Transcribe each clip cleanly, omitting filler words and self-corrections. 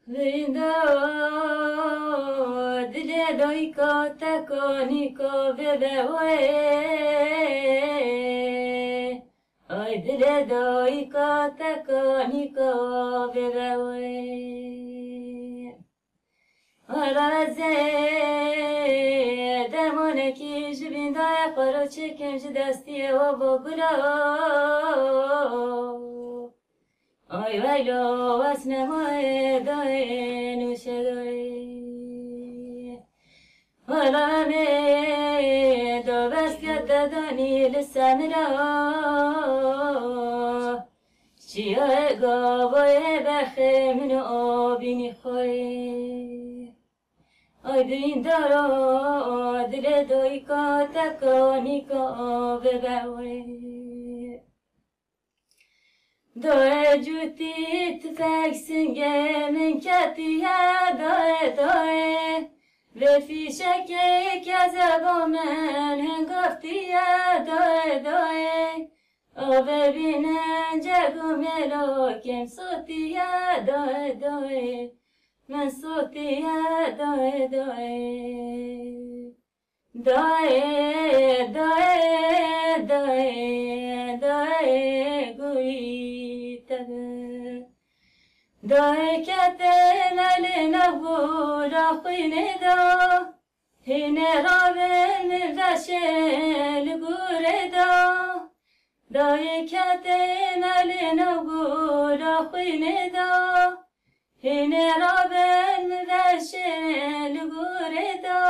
ویندا دل دای کا تکانی کا ببوی آی دل دای کا تکانی کا ببوی آرازه درمانه کی جبیندای قرو چکم جدستی و بگلا آی ویلو واسنمای دای نوشه دای آرامه دو بسکت دادانی لسامرا چیه گاوای بخی منو آبینی خوی آی دوین دارا دل دای کا تکانی کا ببوی دای جوتی تفک سنگه من کتیه دای و فیشک کذبا من هنگافتیه دای آوه بینن جگو ملاکم صوتیه دای من صوتیه دای گویی تبه دای کته ملی نبورا خوینه دا هینه رابن من وشل گوره دا دای کته ملی نبورا خوینه دا هینه رابن من وشل گوره دا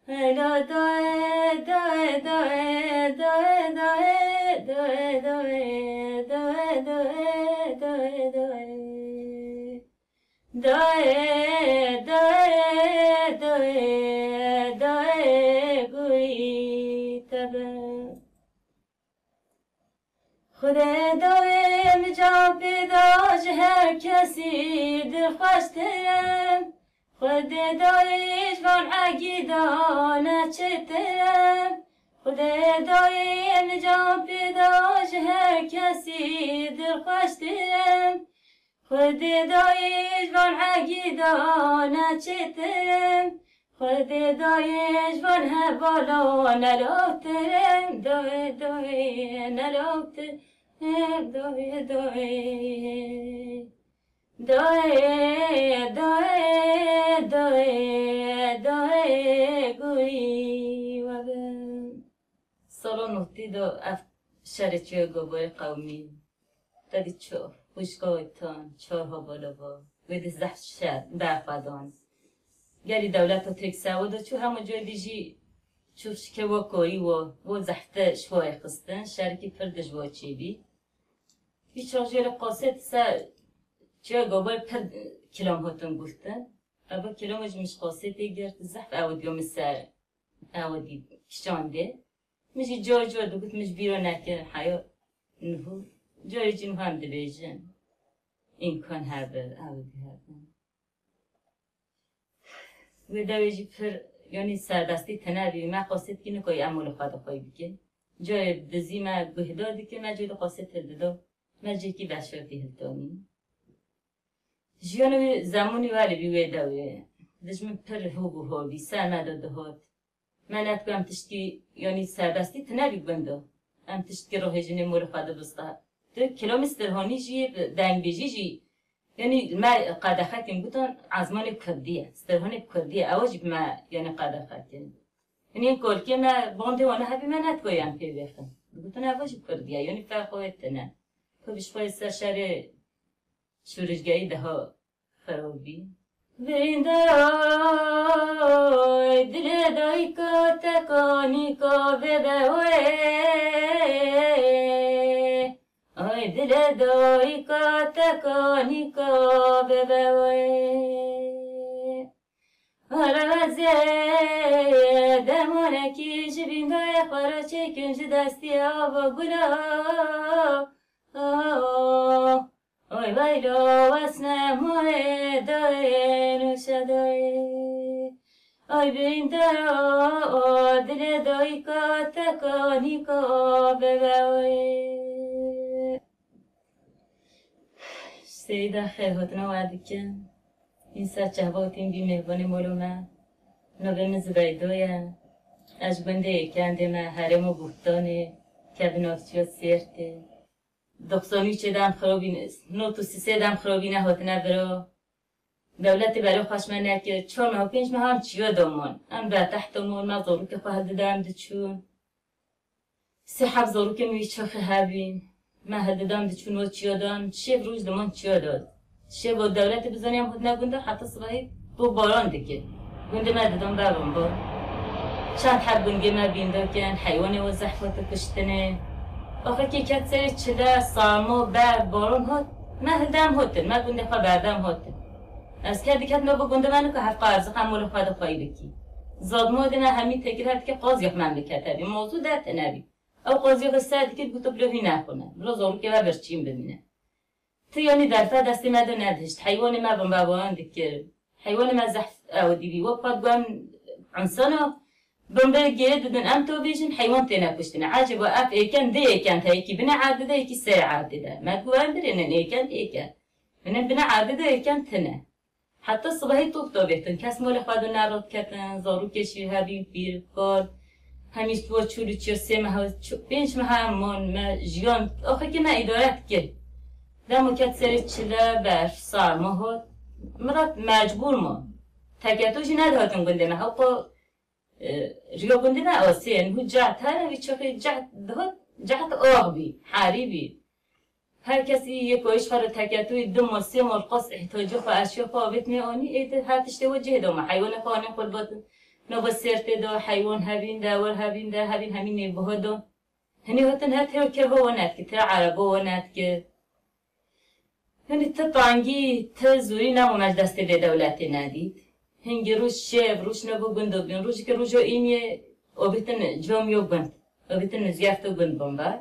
هلا گویی تبه خدا دایم جا پیداش هر کسی دلخوشترم خود دایش وان عگیدانه چترم خدا دایم جا پیداش هر کسی دلخوشترم خود دایش وان عگیدانه چترم خود دایش وان هبالا نلوترم دای نلوترم دای گویی و بم سالان نوتی دو اف شرچوی گوبای قومی دادی چو خوشگاه تان چارها بالا با ویدی زحف شد برفدان گلی دولت و ترک سواد و چو همون جای دیجی چوش که و کاری و زحفت شوای خستن شرکی پردش و چی بی بیچار قاصد سر چه گوبای پر کلام هاتون گفتن اما کلامش مش قاصد گرد زحف اودیو مسر اودی کشانده مش جا دو گفت مش بیرون نکن حیا نهو جای جنو هم دبیجن این کن هر بر اودی هردن و دویجی پر یعنی سردستی تنبی ما قاصد که نکوی امول خدا خواهی بکن جای دزی ما گهدادی که ما جای قاصد هلدو ما جای که بشارتی هلدانی جیانو زمانی ولی بیوی دوی دجمن پر هوگو هوگی سرمده دهات من اتگو هم تشتی یعنی سردستی تنبی بندو هم تشتی روح جنی مول خدا بسته تو کلام استرهانی جی دنگ بیجی جی یعنی ما قدخاتیم بودن عزمان کردیه استرهانی کردیه اواجب ما یعنی قدخاتیم یعنی این کار که ما بانده وانه هبی من اتگویم پی بخن بودن اواجب کردیه یعنی فرقایت نه تو بشخواه سرشار شورشگاهی ده ها خرابی ویندای دل دای کا تکانی کا ببوی آی دل دای کا تکانی کا ببوی آرازه درمانه کی جبیندای خورا چکم جدستی آوا گلا آی ویلو واسنمای دای نوشه دای آی بین دارا دل دای کا تکانی کا ببوی سیده خیر هاتنا وعده کن این سرچه وقتیم بی مهبان مولومه نوبم زبایدویا از بنده کنده ما هرم و بوتانه که بنافچی و سیرته دخصانی چه دم خرابی نیست نو تو سیسه دم خرابی نه هات نبرا دولت برای خشمنه که 4 ماه و 5 ماه هم چیا دامون هم به تحتمون ما ضرور که خواهد دادم دچون 3-7 ضرور که میوی چخه هبین ما هد دادم دچون و چیا دان شب روز دمان چیا داد شب و دولت بزنیم خود نگونده حتی صبحی تو باران دیگه گونده ما دادم بابم با چند حب گونگه ما بینده کن حیوان و زحفات کشتنه آخه که کت سری چله سالما برد باران هات ما هدم هاتن ما گونده خواه بردم هاتن از که دیگه ما بگونده منو که هفت قرض قمول خواهد خواهی بکی زاد مادنا همین تکر هد که قاضی مملکت هدی موضوع دهت نبی او قاضی به سعی که بوتو بلوهی نکنه بلو زارو که برچیم ببینه تو یعنی در فد دست مدو ندهشت حیوان ما بم بابان دکر حیوان ما زحف او دیوی و قد قام انسانو بم بگیره دادن ام تو بیشن حیوان تینا کشتن عجب و اف ایکن دی ایکن تا یکی بنا عدده یکی سه عدده ما قوام برین ایکن ایکن من بنا عدده ایکن تنه حتی صبحی تو بهتون کس مال خود نراد کردن زارو کشی هبی بیر کار همیش تو چولو چی 3 ماه 5 ماه همون ما جیان آخه که ما ادارت کرد دمو کت سری چله بر سالما هات مرات مجبور ما تکتوشی ندهاتن گنده ما حقا ریا گنده ما آسین هو جهت هر چخه جهت دهات جهت آغ بی حری بی هر کسی یک ویش خار تکتوی 2 ماه 3 ماه قص احتاجه خو اشیا فاوت میانی ایت هاتش توجه دو ما حیوان خانه خود بات نو سرت دو حیوان هبین داور هبین ده هبین همین نبوه دو هنی هاتن هات که هو نات که تا عربو و نات که هنی تا طانگی تا زوری نمو مجلس دولت ندید هنگی روش شب روش نبو گندو بین روش که روشو ایمیه آبیتن جامیو گند آبیتن زیافتو گند بمبار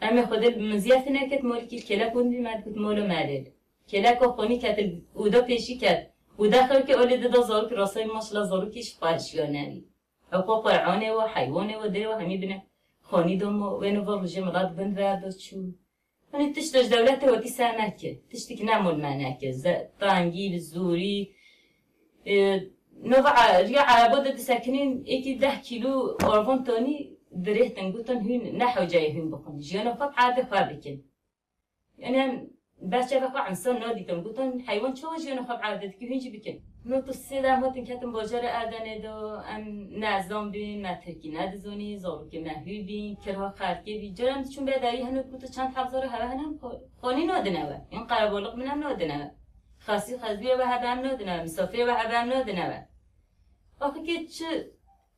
اما خود مزیافت نکت مولی که کلک گندی مد بود مولو مدل کلک و خونی کتل اودا پیشی کرد اودا خیلی که اولی دادا زارو که راسای ماشلا زارو کش پارشیا نوی او قا قرعانه و حیوانه و دره و همی بینه خانی دوم و اینو با روژه مراد بند ورد و چو یعنی تشتاش دولت وقتی سمکه تشتی که نمول منکه تانگی زوری نوع ریا عربا داد ساکنین ایکی 10 کیلو آروان تانی دريه تنقطن هون نحو جاي هون بخون جيانا فق عادة فابكين يعني هم باشا فق إنسان نادي تنقطن حيوان شو جيانا فق عادة كي هون جبكين نوت السيدة هاتن كاتم باجر آدانه دو ام نعزام بين ما تركي ندزوني زارو که مهوی بین کرها خرکی بی جرم چون بدایی هنوز بوده چند حفظار هوا هنم خانی نادنوه این قربالق منم نادنوه خاصی خزبیه و هبه هم نادنوه مسافه و هبه هم نادنوه آخه که چه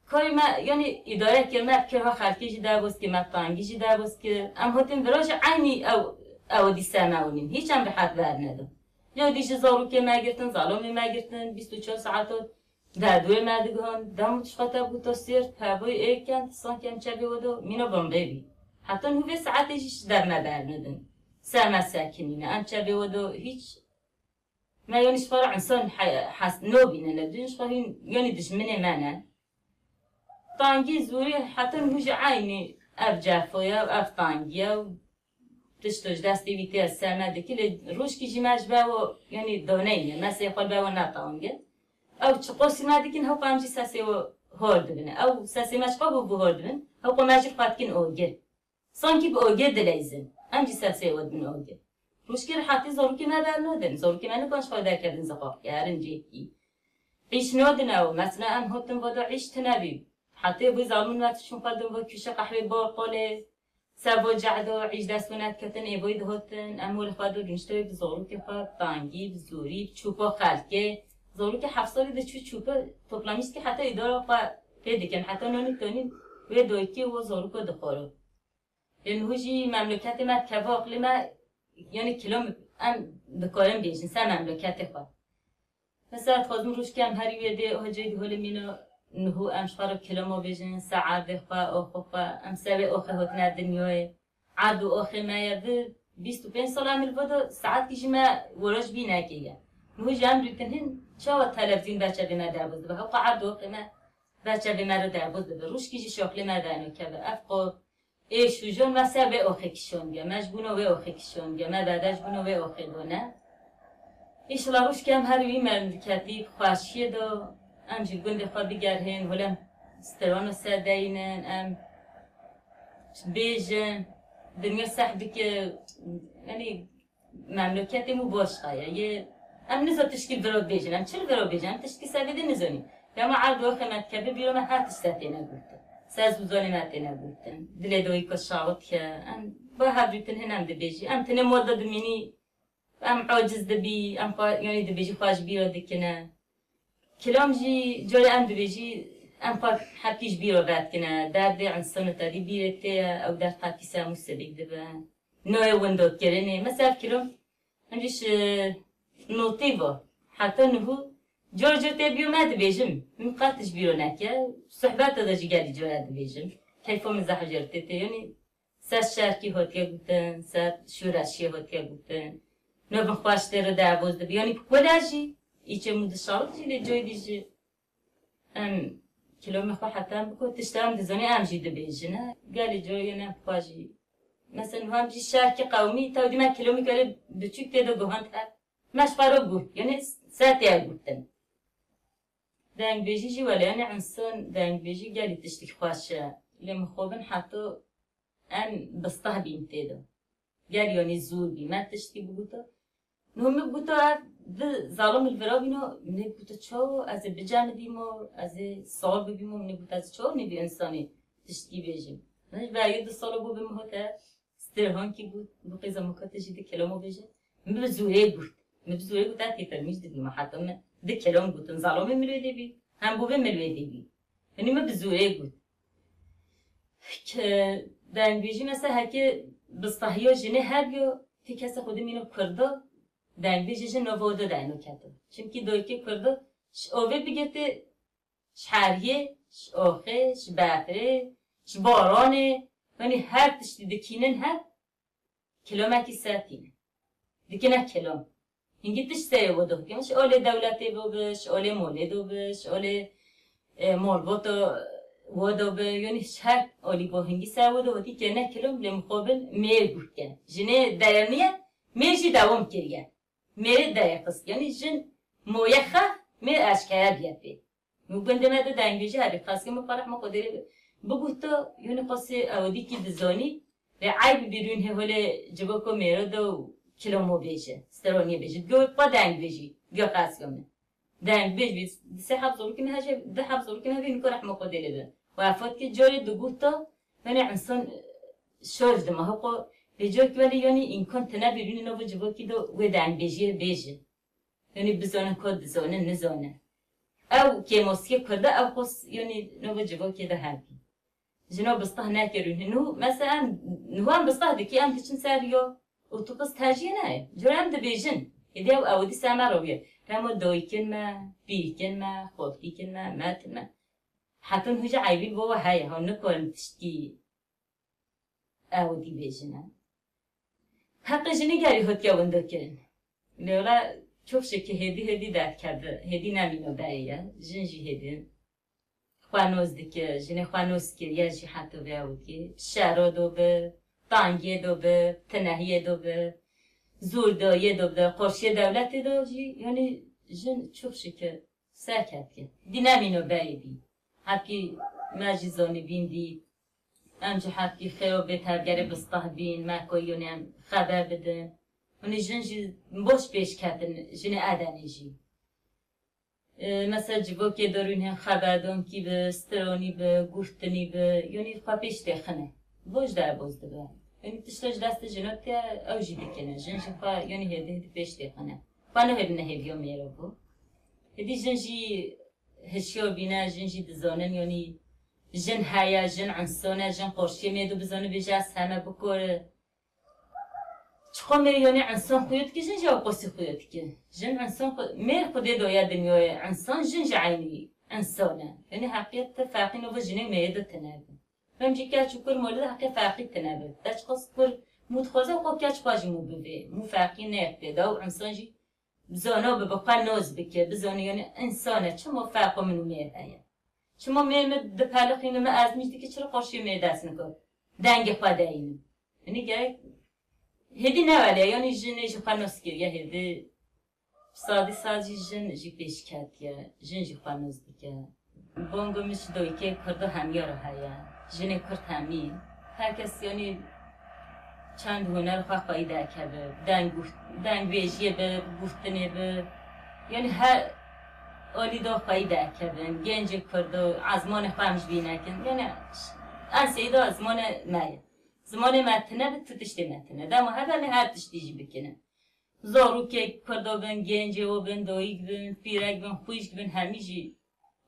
کاری ما یعنی اداره که ما کرها خرکی جدا بوس که ما تانگی جدا بوس که ام هاتن براش عینی او دی سماونین هیچ هم به حد بر ندم یا دیش زارو که ما گرتن ظالمی ما گرتن 24 ساعت در دوی مردگان دموش خطا بود تا سرد هوای ایکن سان کم چه بیودو مینا بمبه بی حتی هوی ساعتش در ما بر ندن سرما ساکنینه ام چه بیودو هیچ ما یعنی شفار انسان حس نو بینه ندونش فاهین یعنی دشمنه منه طانگی زوری حتی هوش عینی اف جافویا و اف طانگیا و تشتوش دستی بیتی از سرمده که روش کشی مجبه و یعنی دانه اینه مثل خال به و نطانگه او چقوسی مده کن هاو قامجی ساسی و هارد بینه او ساسی مشقا بو هارد بین هاو قامجی خواهد کن اوگه سانکی با اوگه دلیزن امجی ساسی ود بین اوگه روش که حتی زارو که مبر نادن زارو که منو کنش خواهد کردن زقاق یارن جیکی عیش نادن او مثلا ام هاتن ودا عیش تنبی حتی بوی زالون وقتشون قدم و کشه قحوه باقاله سبا جعد و عیش دست ونت کتن ایبوی دهاتن امول خواهد و دونشتوی بزارو که خواهد طانگی بزوری چوبا خلکه زارو که 7 سالی ده چوبا توپلامیست که حتی اداره خواهد پیده کن حتی نانی تانین وی دویکی و زارو که دخارو این هوشی مملکت ما کبا اقلی ما یعنی کلام ام دکارم بیشن سه مملکت خواهد مثلا خواهدم روش که ام هری ویده هجای ده مینو نهو امشخار کلامو بیشن سعاده خواه آخو خواه ام سوی آخه هاتن دنیای عدو آخه ما یده 25 سال عمل بوده ساعت کشی ما وراش بی نکیه نهو جمع ریتن هن چاوا تلفزیون بچه به ما دربازده به حقا عدو آخه ما بچه به ما رو دربازده روش کشی شاکل ما دانو که به افقا ایشو جون ما سوی آخه کشون گه مجبونو وی آخه کشون گه ما بعدش بونو وی آخه دونه ایشالا روش کم هر وی مملکتی خواشیه دا ام جی گنده خواه بگرهن ولم ستران و سردینن ام بیجن دنیا صحبی که یعنی مملکتی مو باش خواهی یه ام نزا تشکیل برا بیجن ام چل برا بیجن ام تشکیل سویده نزانی اما عرض و خمت کبه بیرو من هر تشتاتی نگوتن ساز بزانی ماتی نگوتن دلی دوی کشاوت که ام با هبریتن هنم ده بیجی ام تنه مودا دمینی ام عاجز دبی ام یعنی دبیجی خواهش بیرو دکنه کلام جی جای ام دبیجی ام حقیش بیرو باد کنه درد انسان تادی بیرته او در قاطی سامو سبیک دبه نوع وندوت کرنه مثلا کلام امجیش نوتی با حتی نهو جور تبیو ما دبیجم من قاتش بیرو نکه صحبت داده جگری جور دبیجم کیفو مزاح جرته یعنی سر شرکی هاتیه گوتن سر شورشی هاتیه گوتن نو بخواسته رو دعواز دبی یعنی کلاجی ایچه مود شارت جیله جای دیجی کلو مخوا حتی هم بکن تشتام دزانی امجی دبیجنه گلی جای نه بخواجی مثلا همجی شرک قومی تا دیما کلو میکاره بچوک تیدو گوهان تا مشقارو گوه یعنی ساعتی گوتن دنگ بیجی جی ولی یعنی انسان دنگ بیجی گلی تشتیک خواشه لما خوبن حتی ام بسته بیم تیدو گلی یعنی زور بی من تشتی بگوتا نهم بگوتا ظالم الورا بینو منه بگوتا چو از بجام دیمو از سال ببیمو منه بگوتا از چو نبی انسانی تشتی بیجیم منش باید 2 سال بو بیم هاته استرهان کی بود بقیزا مکاته جیده کلامو بیجه من بزوره بود من بزوره بود ات یترمیش دبیم حتی من ده کلام بودن ظالم ملوی دبی هم بو بیم ملوی دبی یعنی من بزوره بود که دنگ بیجی مثلا هرکی بستحیا جنه هر بیو تی کسی خودم اینو کرده دنگ بیجی نواده دینو کده چونکی دوی که کرده اوه بگرده شهریه آخه بحره بارانه یعنی هر تشتی دکینن هر کلامکی سرتینه دکنه کلام اینگه تش سریع بوده که اول دولتی بوش اول مولدو بش اول مولبوتو وادو به یعنی هر اولی با هنگی سر بوده ودی که نه کلام لمقابل میر بود کن جنه درنیه میرجی دوام کریه میر دایقست یعنی جن مویخه میر اشکره بیاد بید مگنده مده دنگیجی هری خاص که مفرح ما قدره بگو تو یعنی قصه اودی که دزانی و عیب بیرون هوله جبکو میره دو کلامو بیشه سترانی بیشه گو با دنگ بیجی گو خاص کنه دنگ بیج 3 حبزور کنه هجه 10 حبزور کنه این کار ما قدره ده و افاد که جای دو گوتا یعنی انسان شارژ دم هاقو بجای که ولی یعنی این کن تنه بیرون نو جبکی دو و دنگ بیجی بیشه یعنی بزانه کد زانه نزانه او که موسیقی کرده او خص یعنی نو جبکی ده هرکی جناب بسته نکردن نو مثلا نو هم بسته دکی ام تچن سریو اتوبوس تاجی نه جرام دبیجن ایده او اودی سامر رویه همو دویکن ما بیکن ما خوابیکن ما مات ما حتی هجا عیبی بابا های ها نکن تشتی اودی بیجنه حق جنی گری هات که وندو کرن لیولا çok şeki hedi dert kerdi hedi namino baya jinji hedi خوانوز دیگه جنه خوانوز که یه جی حتی بیاودی شهر دو به تانگی دو به تنهی دو به زور دایه دو به قرشی دولت دو جی یعنی جن çok şeker سرکت که دی نمینو بیدی حقی مجیزانی بیندی امجا حقی خیلی بهترگره بسته بین مکویونی هم خبر بدن اونی جن جی باش پیش کردن جن ادنی جی مثلا جبو که دارون هم خبردان کی به سترانی به گفتنی به یعنی خواه پیش تخنه باش در بازده به یعنی تشتاج دست جنات که او جی بکنه جن جی خواه یعنی هده پیش تخنه خواه نه هبنه هبیو میرو بو هدی جن جی هشیو بینه جن جی دزانن یعنی جن هیا جن عنصانه جن قرشی میدو بزانه بجاز همه بکره چخوا میری یعنی انسان خویت که جن جا قصی خویت که جن انسان میر خودی دویا دنیای انسان جن جعینی انسانه یعنی حقیقت فرقی نو جنه میده تنابه همچی که چکر مولد حقیقت فرقی تنابه داشت خواست کر متخوزه و خواب که چخواجی مو ببه مو فرقی نیفته داو انسان جی بزانه و ببقا نوز بکه بزانه یعنی انسانه چه ما فرقا منو میره چه ما میرمه دپلخینه ما ازمیشتی که چرا قرشی میره دست نکن دنگ خواده اینه یعنی گره هدی نه ولی یعنی جنش خانوس کریه هدی سادی جن جی پیش کردیه جن جی خوانوز دیگه بانگو مش دوی که کرده همیارو هیا جن کرد همین هر کس یعنی چند هنر خواه پایده کرده دنگ بیجیه به گفتنه به یعنی هر آلی دا پایده کردن گنج کرده ازمان خوامش بینه کن یعنی سیدا زمان مایه زمان متنه به تو تشتی متنه دما هر تشتیجی بکنه زارو که کرده بن گنجه و بن دایگ بن پیرک بن خویشک بن همیجی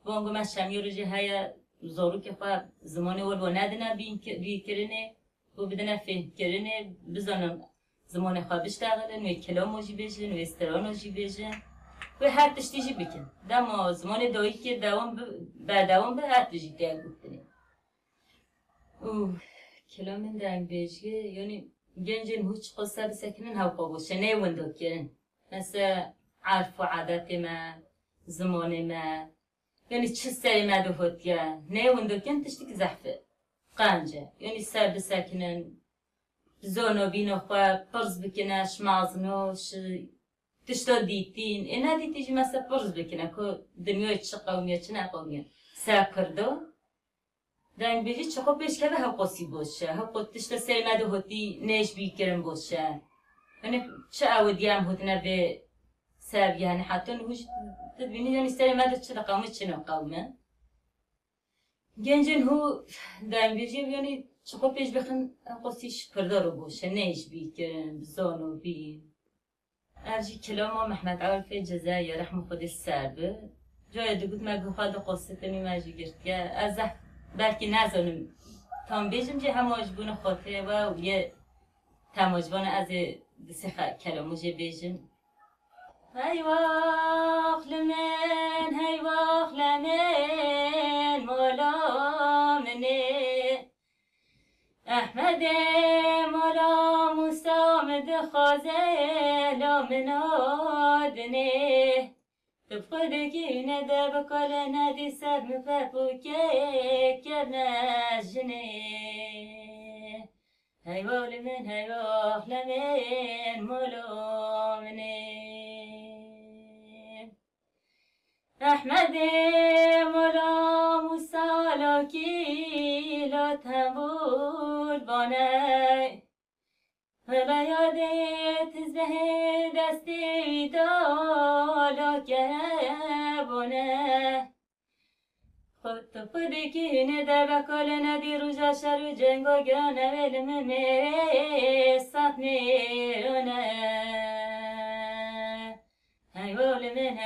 بانگو من شمی رو جه هیا زارو که خواه زمان ولو ندنه بی کرنه و بدنه فهم کرنه بزنم زمان خواه بشتغله نوی کلام آجی بیجه نوی استران آجی بیجه و هر تشتیجی بکن دما زمان دایی که دوام به هر تشتیجی دیگه گفتنه کلام دنگ بیجه یعنی گنجن هوچ قصه بسکنن هاوقا باشه نه وندو کرن مثل عرف و عادت ما زمان ما یعنی چه سری ما دو هاتیه نه وندو کن تشتیک زحفه قنجه یعنی سر بسکنن زانو بینو خواه پرز بکنش مازنوش تشتا دیتین اینا دیتیجی مثل پرز بکنه که دنیای چه قومیه چه نه قومیه سر کرده دنگ بیجی چه خوب بیش که به حقوسی باشه حقوق تشتا سری مدو هاتی نیش بیکرم باشه یعنی چه اودی هم هاتنه به سر یعنی حتی نهوش تدبینی یعنی سری مدو چه قومه چه نه قومه گنجن هو دنگ بیجی یعنی چه خوب بیش بخن حقوسیش کرده رو باشه نیش بیکرم زانو بین ارجی کلام محمد عارف جزایر رحم خودش سربه جای دوگود مگو خواهد قصه تمی مجی گرد که از بلکه نزانم تام بیجم جه هماجبون خاطره و یه تماجبان از دست کلامو جه بیجم هی واخل من مولا منه احمد مولا مستامد خازه لا منادنه بفقدگی نده بکل ندی سب مفبوکه کرنجنه هیوال من هیوال من مولا منه احمد مولا مسالاکی لا تنبول بانه ولا یادت زه دستی دالا گبونه خود خودی نده بکل ندی روژا شر و جنگا گرانه ولم میره صف میرونه هیوال من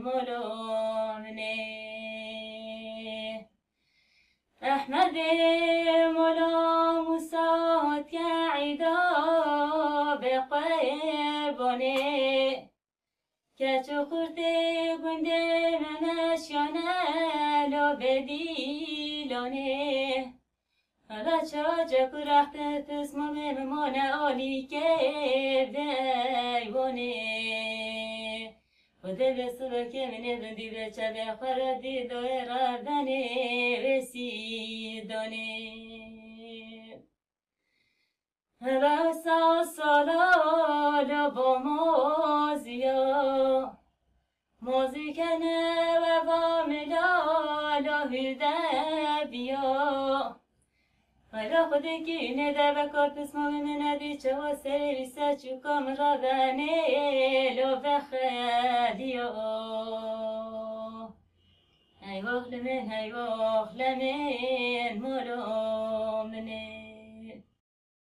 مولا منه احمد مولا موسات که عیدا به قربانه که چو خورده گنده منش یانه لو بدیلانه حالا چا جکو رخت تسمو ممونه آلی که بیوانه خود به صبح که منه بندی به چه خوردی دوی ردنه رسیدانه رسا سالا با موزی کنه و واملا هده بیا حالا خودی که نده و کار پسما ندی چه و سریسه چوکم را بنه لو بخدیا هی واخل من مولا